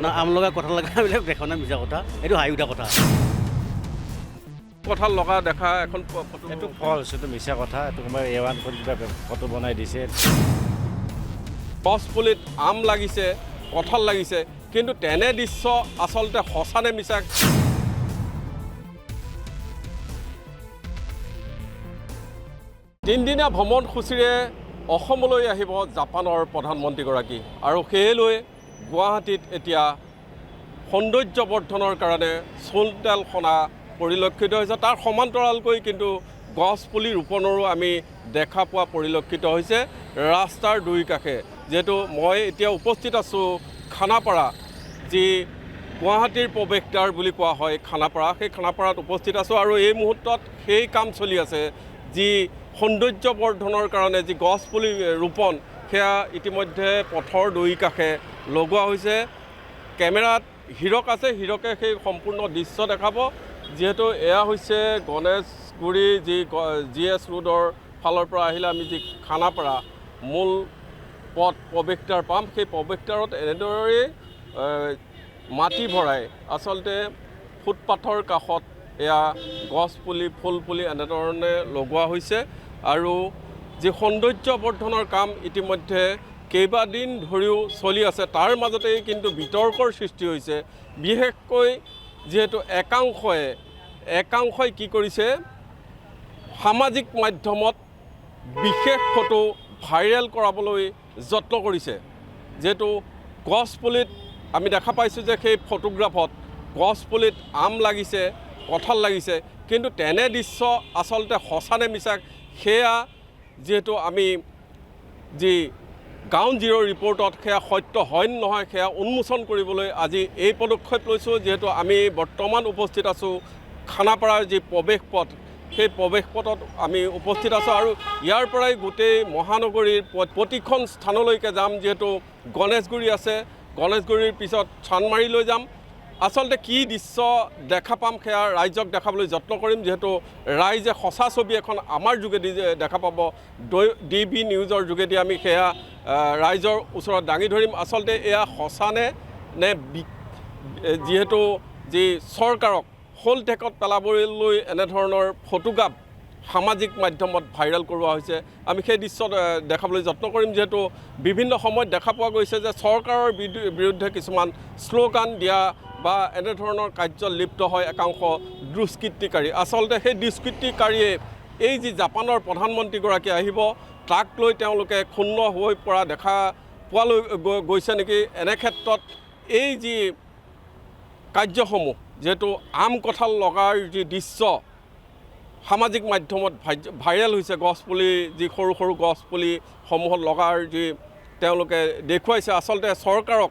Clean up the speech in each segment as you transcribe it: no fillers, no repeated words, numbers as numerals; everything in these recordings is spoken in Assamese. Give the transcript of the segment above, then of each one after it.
না আম লগা কঁঠাল লগা এইবিলাক দেখা নাই, মিছা কথা, এইটো হাঁহি উঠা কথা। কঁঠাল লগা দেখা এখন ফটো, এইটো ফলছ, এইটো মিছা কথা। এইটো কোনোবাই এৱান কৰি কিবা ফটো বনাই দিছে। গছপুলিত আম লাগিছে, কঁঠাল লাগিছে, কিন্তু তেনে দৃশ্য আচলতে সঁচা নে মিছা? তিনিদিনীয়া ভ্ৰমণসূচীৰে অসমলৈ আহিব জাপানৰ প্ৰধানমন্ত্ৰীগৰাকী, আৰু সেয়েলৈ গুৱাহাটীত এতিয়া সৌন্দৰ্যবৰ্ধনৰ কাৰণে চোনতেল সনা পৰিলক্ষিত হৈছে। তাৰ সমান্তৰালকৈ কিন্তু গছপুলি ৰোপণৰো আমি দেখা পোৱা পৰিলক্ষিত হৈছে ৰাস্তাৰ দুই কাষে। যিহেতু মই এতিয়া উপস্থিত আছোঁ খানাপাৰা, যি গুৱাহাটীৰ প্ৰৱেশদ্বাৰ বুলি কোৱা হয় খানাপাৰা, সেই খানাপাৰাত উপস্থিত আছোঁ, আৰু এই মুহূৰ্তত সেই কাম চলি আছে যি সৌন্দৰ্যবৰ্ধনৰ কাৰণে যি গছপুলি ৰোপণ, সেয়া ইতিমধ্যে পথৰ দুই কাষে লগোৱা হৈছে। কেমেৰাত হীৰক আছে, হীৰকে সেই সম্পূৰ্ণ দৃশ্য দেখাব। যিহেতু এয়া হৈছে গণেশগুৰি যি GS ৰোডৰ ফালৰ পৰা আহিলে আমি যি খানাপাৰা মূল পথ প্ৰৱেশদ্বাৰ পাম, সেই প্ৰৱেশদ্বাৰত এনেদৰেই মাটি ভৰাই আচলতে ফুটপাথৰ কাষত এয়া গছপুলি ফুলপুলি এনেধৰণে লগোৱা হৈছে, আৰু যি সৌন্দৰ্যবৰ্ধনৰ কাম ইতিমধ্যে কেইবাদিন ধৰিও চলি আছে। তাৰ মাজতেই কিন্তু বিতৰ্কৰ সৃষ্টি হৈছে, বিশেষকৈ যিহেতু একাংশই কি কৰিছে, সামাজিক মাধ্যমত বিশেষ ফটো ভাইৰেল কৰাবলৈ যত্ন কৰিছে। যিহেতু গছপুলিত আমি দেখা পাইছোঁ যে সেই ফটোগ্ৰাফত গছপুলিত আম লাগিছে, কঁঠাল লাগিছে, কিন্তু তেনে দৃশ্য আচলতে সঁচা নে মিছা, সেয়া যিহেতু আমি যি গ্ৰাউণ্ড জিৰ' ৰিপৰ্টত সেয়া সত্য হয় নহয় সেয়া উন্মোচন কৰিবলৈ আজি এই পদক্ষেপ লৈছোঁ। যিহেতু আমি বৰ্তমান উপস্থিত আছোঁ খানাপাৰাৰ যি প্ৰৱেশ পথ, সেই প্ৰৱেশ পথত আমি উপস্থিত আছোঁ, আৰু ইয়াৰ পৰাই গোটেই মহানগৰীৰ প্ৰতিখন স্থানলৈকে যাম। যিহেতু গণেশগুৰি আছে, গণেশগুৰিৰ পিছত চান্দমাৰীলৈ যাম। আচলতে কি দৃশ্য দেখা পাম সেয়া ৰাইজক দেখাবলৈ যত্ন কৰিম। যিহেতু ৰাইজে সঁচা ছবি এখন আমাৰ যোগেদি দেখা পাব, DB নিউজৰ যোগেদি আমি সেয়া ৰাইজৰ ওচৰত দাঙি ধৰিম। আচলতে এয়া সঁচা নে যিহেতু যি চৰকাৰক শোলঠেকত পেলাবলৈ এনেধৰণৰ ফটোগ্ৰাফ সামাজিক মাধ্যমত ভাইৰেল কৰোৱা হৈছে, আমি সেই দৃশ্য দেখাবলৈ যত্ন কৰিম। যিহেতু বিভিন্ন সময়ত দেখা পোৱা গৈছে যে চৰকাৰৰ বিৰুদ্ধে কিছুমান শ্লোগান দিয়া বা এনেধৰণৰ কাৰ্যত লিপ্ত হয় একাংশ দুষ্কৃতিকাৰী। আচলতে সেই দুষ্কৃতিকাৰীয়ে এই যি জাপানৰ প্ৰধানমন্ত্ৰীগৰাকী আহিব, তাক লৈ তেওঁলোকে ক্ষুণ্ণ হৈ পৰা দেখা পোৱালৈ গৈছে নেকি। এনে ক্ষেত্ৰত এই যি কাৰ্যসমূহ, যিহেতু আম কঁঠাল লগাৰ যি দৃশ্য সামাজিক মাধ্যমত ভাইৰেল হৈছে, গছপুলি যি সৰু সৰু গছপুলিসমূহত লগাৰ যি তেওঁলোকে দেখুৱাইছে, আচলতে চৰকাৰক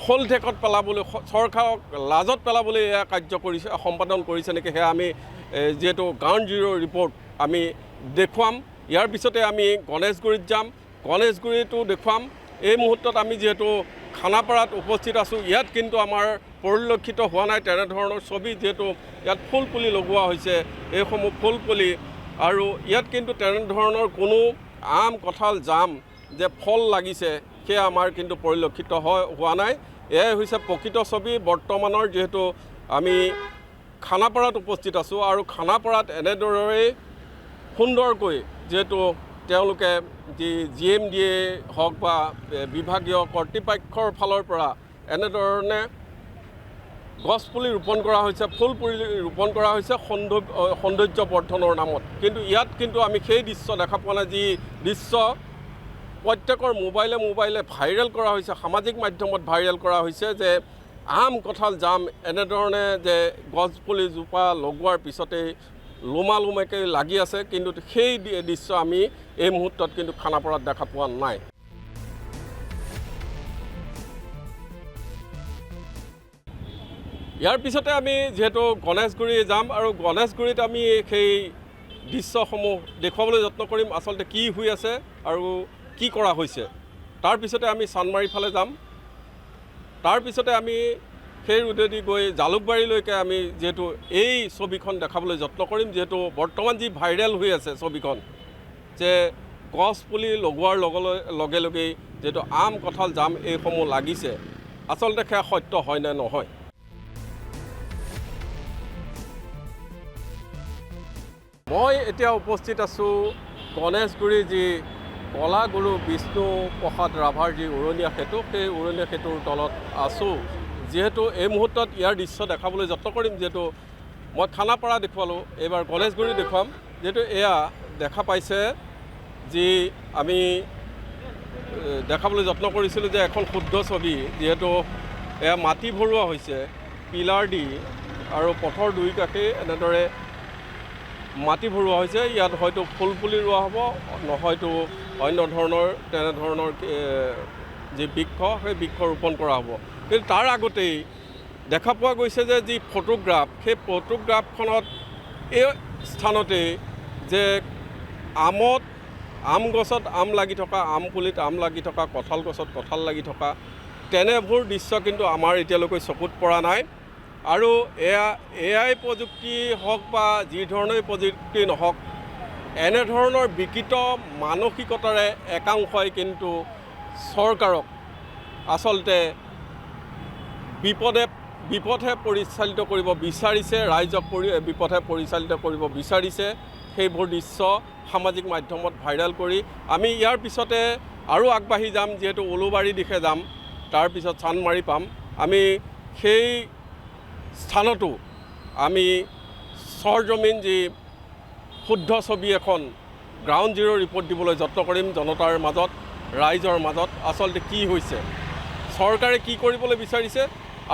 শোলঠেকত পেলাবলৈ, চৰকাৰক লাজত পেলাবলৈ এয়া কাৰ্য কৰিছে, সম্পাদন কৰিছে নেকি, সেয়া আমি যিহেতু গ্ৰাউণ্ড জিৰ' ৰিপৰ্ট আমি দেখুৱাম। ইয়াৰ পিছতে আমি গণেশগুৰিত যাম, গণেশগুৰিতো দেখুৱাম। এই মুহূৰ্তত আমি যিহেতু খানাপাৰাত উপস্থিত আছোঁ, ইয়াত কিন্তু আমাৰ পৰিলক্ষিত হোৱা নাই তেনেধৰণৰ ছবি। যিহেতু ইয়াত ফুলপুলি লগোৱা হৈছে, এইসমূহ ফুলপুলি, আৰু ইয়াত কিন্তু তেনেধৰণৰ কোনো আম কঁঠাল জাম যে ফল লাগিছে সেয়া আমাৰ কিন্তু পৰিলক্ষিত হোৱা নাই। এয়াই হৈছে প্ৰকৃত ছবি বৰ্তমানৰ। যিহেতু আমি খানাপাৰাত উপস্থিত আছোঁ, আৰু খানাপাৰাত এনেদৰেই সুন্দৰকৈ যিহেতু তেওঁলোকে যি GMDA হওক বা বিভাগীয় কৰ্তৃপক্ষৰ ফালৰ পৰা এনেধৰণে গছপুলি ৰোপণ কৰা হৈছে, ফুলপুলি ৰোপণ কৰা হৈছে সৌন্দৰ্যবৰ্ধনৰ নামত। কিন্তু ইয়াত কিন্তু আমি সেই দৃশ্য দেখা পোৱা নাই, যি দৃশ্য প্ৰত্যেকৰ মোবাইলে ভাইৰেল কৰা হৈছে, সামাজিক মাধ্যমত ভাইৰেল কৰা হৈছে, যে আম কঁঠাল জাম এনেধৰণে যে গছপুলিজোপা লগোৱাৰ পিছতেই লোমালোমেকৈ লাগি আছে, কিন্তু সেই দৃশ্য আমি এই মুহূৰ্তত কিন্তু খানাপাৰাত দেখা পোৱা নাই। ইয়াৰ পিছতে আমি যিহেতু গণেশগুৰি যাম, আৰু গণেশগুৰিত আমি সেই দৃশ্যসমূহ দেখুৱাবলৈ যত্ন কৰিম, আচলতে কি হৈ আছে আৰু কি কৰা হৈছে। তাৰপিছতে আমি চান্দমাৰীৰ ফালে যাম, তাৰপিছতে আমি সেই ৰোডেদি গৈ জালুকবাৰীলৈকে আমি যিহেতু এই ছবিখন দেখাবলৈ যত্ন কৰিম। যিহেতু বৰ্তমান যি ভাইৰেল হৈ আছে ছবিখন, যে গছপুলি লগোৱাৰ লগে লগেই যিহেতু আম কঁঠাল জাম এইসমূহ লাগিছে, আচলতে সেয়া সত্য হয় নে নহয়। মই এতিয়া উপস্থিত আছোঁ গণেশগুৰি যি কলা গুৰু বিষ্ণু প্ৰসাদ ৰাভাৰ যি উৰণীয়া সেতু, সেই উৰণীয়া সেতুৰ তলত আছোঁ। যিহেতু এই মুহূৰ্তত ইয়াৰ দৃশ্য দেখাবলৈ যত্ন কৰিম, যিহেতু মই খানাপাৰা দেখুৱালোঁ, এইবাৰ গণেশগুৰি দেখুৱাম। যিহেতু এয়া দেখা পাইছে, যি আমি দেখাবলৈ যত্ন কৰিছিলোঁ যে এখন শুদ্ধ ছবি, যিহেতু এয়া মাটি ভৰোৱা হৈছে পিলাৰ দি আৰু পথৰ দুই কাষে এনেদৰে মাটি ভৰোৱা হৈছে। ইয়াত হয়তো ফুল পুলি ৰোৱা হ'ব, নহয়তো অন্য ধৰণৰ তেনেধৰণৰ যি বৃক্ষ, সেই বৃক্ষ ৰোপণ কৰা হ'ব। কিন্তু তাৰ আগতেই দেখা পোৱা গৈছে যে যি ফটোগ্ৰাফ, সেই ফটোগ্ৰাফখনত এই স্থানতেই যে আম গছত আম লাগি থকা, আম পুলিত আম লাগি থকা, কঁঠাল গছত কঁঠাল লাগি থকা, তেনেবোৰ দৃশ্য কিন্তু আমাৰ এতিয়ালৈকে চকুত পৰা নাই। আৰু এআই প্ৰযুক্তি হওক বা যি ধৰণেই প্ৰযুক্তি নহওক, এনেধৰণৰ বিকৃত মানসিকতাৰে একাংশই কিন্তু চৰকাৰক আচলতে বিপথে পৰিচালিত কৰিব বিচাৰিছে, ৰাইজক বিপথে পৰিচালিত কৰিব বিচাৰিছে। সেইবোৰ দৃশ্য সামাজিক মাধ্যমত ভাইৰেল কৰি আমি ইয়াৰ পিছতে আৰু আগবাঢ়ি যাম, যিহেতু উলুবাৰী দিশে যাম, তাৰপিছত চান্দমাৰি পাম। আমি সেই স্থানতো আমি সৰজমিন যি শুদ্ধ ছবি এখন গ্ৰাউণ্ড জিৰ' ৰিপৰ্ট দিবলৈ যত্ন কৰিম জনতাৰ মাজত, ৰাইজৰ মাজত আচলতে কি হৈছে, চৰকাৰে কি কৰিবলৈ বিচাৰিছে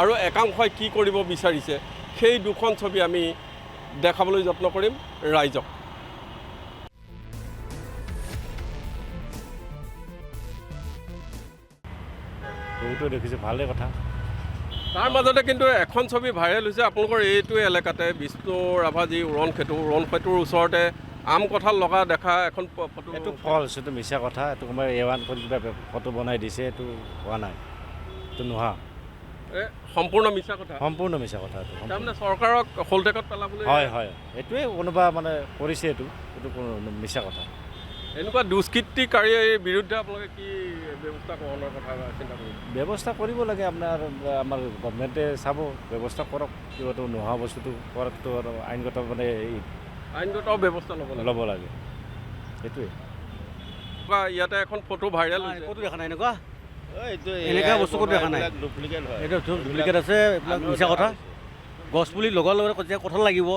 আৰু একাংশই কি কৰিব বিচাৰিছে, সেই দুখন ছবি আমি দেখাবলৈ যত্ন কৰিম ৰাইজক। বহুতো দেখিছোঁ, ভালে কথা। তাৰ মাজতে কিন্তু এখন ছবি ভাইৰেল হৈছে আপোনালোকৰ এইটো এলেকাতে, বিষ্ণু ৰাভা যি উৰণ সেতুৰ ওচৰতে আম কঁঠাল লগা দেখা এখন ফটো। এইটো ফলছ, এইটো মিছা কথা। এইটো কোনোবাই এৱান কৰি কিবা ফটো বনাই দিছে, এইটো হোৱা নাই, এইটো নোহোৱা, সম্পূৰ্ণ মিছা কথা। সম্পূৰ্ণ মিছা কথা এইটো। তাৰমানে চৰকাৰক শোলটেকত পেলাবলৈ। হয় হয়, এইটোৱে কোনোবা মানে কৰিছে, এইটো কোনো মিছা কথা। এনেকুৱা দুষ্কৃতিকাৰীৰ বিৰুদ্ধে আপোনালোকে কি ব্যৱস্থা গ্ৰহণৰ কথা চিন্তা কৰিব? ব্যৱস্থা কৰিব লাগে, আমাৰ গভৰ্ণমেণ্টে চাব, ব্যৱস্থা কৰক, কিবাটো নোহোৱা বস্তুটো কৰাটো আৰু আইনগত মানে আইনগত ব্যৱস্থা ল'ব লাগে, সেইটোৱে। ইয়াতে এখন ফটো ভাইৰেল হৈছে, ক'তো দেখা নাই এনেকুৱা বস্তু, ক'তো দেখা নাই। এইটো ডুপ্লিকেট আছে, এইবিলাক মিছা কথা। গছ পুলি লগোৱাৰ লগত যে কঁঠাল লাগিব,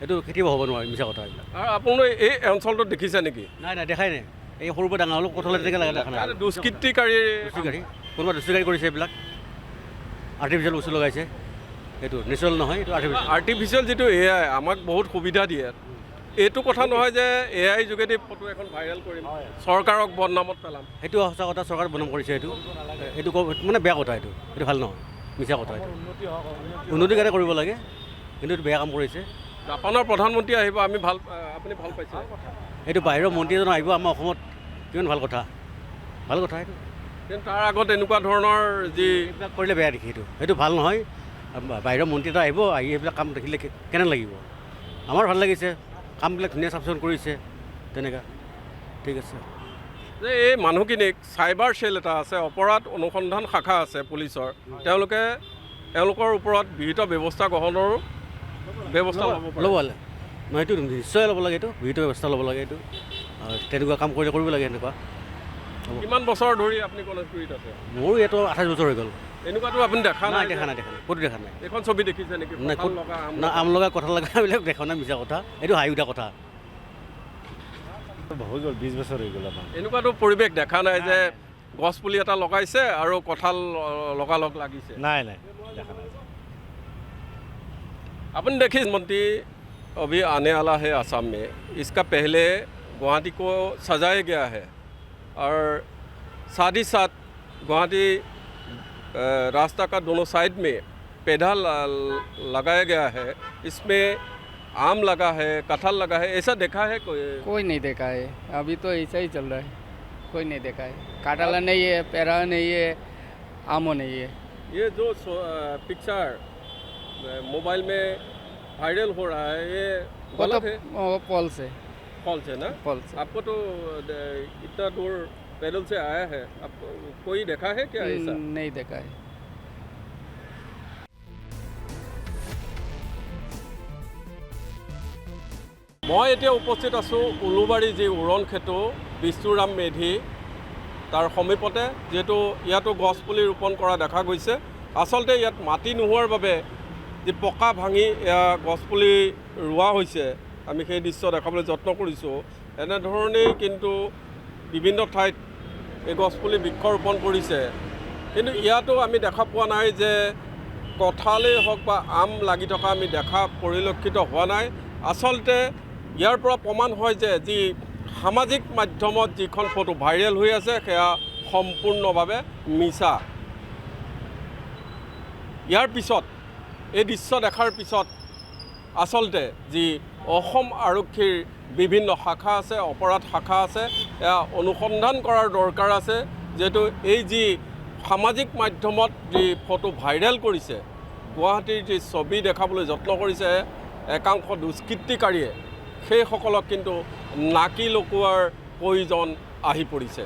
এইটো খেতি হ'ব নোৱাৰে, মিছা কথা এইবিলাক। আৰু আপোনালোকে এই অঞ্চলটোত দেখিছে নেকি? নাই দেখাই নাই। এই সৰুৰ পৰা ডাঙৰ হ'লেও কঁঠাল তেনেকৈ লাগে, দেখা নাই। দুষ্কৃতিকাৰী কোনোবা দুষ্কৃতিকাৰী কৰিছে, এইবিলাক আৰ্টিফিচিয়েল বস্তু লগাইছে, এইটো নেচাৰেল নহয়, এইটো আৰ্টিফিচিয়েল যিটো এআই আমাক বহুত সুবিধা দিয়ে, এইটো কথা নহয় যে এআই যোগেদি ফটো এখন ভাইৰেল কৰিম, চৰকাৰক বদনামত পেলাম। সেইটো সঁচা কথা, চৰকাৰে বদনাম কৰিছে। এইটো মানে বেয়া কথা, এইটো ভাল নহয়, মিছা কথা। এইটো উন্নতিৰ কাৰণে কৰিব লাগে, কিন্তু এইটো বেয়া কাম কৰিছে। জাপানৰ প্ৰধানমন্ত্ৰী আহিব, আপুনি ভাল পাইছে? এইটো বাহিৰৰ মন্ত্ৰী এজন আহিব আমাৰ অসমত, কিমান ভাল কথা, ভাল কথা এইটো। কিন্তু তাৰ আগত এনেকুৱা ধৰণৰ যি এইবিলাক কৰিলে বেয়া দেখি, সেইটো ভাল নহয়। বাহিৰৰ মন্ত্ৰী এটা আহিব, আহি এইবিলাক কাম দেখিলে কেনে লাগিব? আমাৰ ভাল লাগিছে, কামবিলাক ধুনীয়া চাফ চিকুণ কৰিছে, তেনেকুৱা ঠিক আছে। যে এই মানুহখিনিক চাইবাৰ চেল এটা আছে, অপৰাধ অনুসন্ধান শাখা আছে পুলিচৰ, তেওঁলোকৰ ওপৰত বিহিত ব্যৱস্থা গ্ৰহণৰো ব্যৱস্থা ল'ব লাগে। নহয়, এইটো নিশ্চয় ল'ব লাগে, এইটো বিহিত ব্যৱস্থা ল'ব লাগে। এইটো তেনেকুৱা কাম কৰিলে কৰিব লাগে। এনেকুৱা কিমান বছৰ ধৰি আপুনি গণেশগুৰিত আছে? মোৰো এইটো 28 বছৰ হৈ গ'ল। এনেকুৱাতো আপুনি দেখা নাই? দেখা নাই, ক'তো দেখা নাই। এইখন ছবি দেখিছে নেকি? আম লগা কঁঠাল লগা এইবিলাক দেখা নাই, মিছা কথা, এইটো হাঁহি উঠা কথা। হৈ গ'ল 20 বছৰ হৈ গ'ল আমাৰ। এনেকুৱাতো পৰিৱেশ দেখা নাই যে গছ পুলি এটা লগাইছে আৰু কঁঠাল লগালগ লাগিছে? নাই দেখা নাই। अपन देखिए मंत्री अभी आने वाला है असम में, इसका पहले गुवाहाटी को सजाया गया है और साथ ही साथ गुवाहाटी रास्ता का दोनों साइड में पौधा लगाया गया है, इसमें आम लगा है, कटहल लगा है, ऐसा देखा है कोई नहीं देखा है। अभी तो ऐसा ही चल रहा है, कोई नहीं देखा है। कटहल नहीं है, पेड़ा नहीं है, आमो नहीं है। ये जो पिक्चर मोबाइल में वायरल हो रहा है, ये गलत है? फॉल्स है। फॉल्स है ना? फॉल्स। आपको तो इतना दूर पैदल से आया है, आपको कोई देखा है क्या ऐसा? नहीं देखा है। মই এতিয়া উপস্থিত আছোঁ উলুবাৰী যি উৰণ সেতু বিষ্ণুৰাম মেধি তাৰ সমীপতে, যিহেতু ইয়াতো গছপুলি ৰোপণ কৰা দেখা গৈছে। আচলতে ইয়াত মাটি নোহোৱাৰ বাবে যি পকা ভাঙি গছপুলি ৰোৱা হৈছে, আমি সেই দৃশ্য দেখাবলৈ যত্ন কৰিছোঁ। এনেধৰণেই কিন্তু বিভিন্ন ঠাইত এই গছপুলি বৃক্ষৰোপণ কৰিছে, কিন্তু ইয়াতো আমি দেখা পোৱা নাই যে কঁঠালেই হওক বা আম লাগি থকা আমি দেখা পৰিলক্ষিত হোৱা নাই। আচলতে ইয়াৰ পৰা প্ৰমাণ হয় যে যি সামাজিক মাধ্যমত যিখন ফটো ভাইৰেল হৈ আছে সেয়া সম্পূৰ্ণভাৱে মিছা। ইয়াৰ পিছত এই দৃশ্য দেখাৰ পিছত আচলতে যি অসম আৰক্ষীৰ বিভিন্ন শাখা আছে, অপৰাধ শাখা আছে, এয়া অনুসন্ধান কৰাৰ দৰকাৰ আছে। যিহেতু এই যি সামাজিক মাধ্যমত যি ফটো ভাইৰেল কৰিছে, গুৱাহাটীৰ যি ছবি দেখাবলৈ যত্ন কৰিছে একাংশ দুষ্কৃতিকাৰীয়ে, সেইসকলক কিন্তু নাকি লকোৱাৰ প্ৰয়োজন আহি পৰিছে।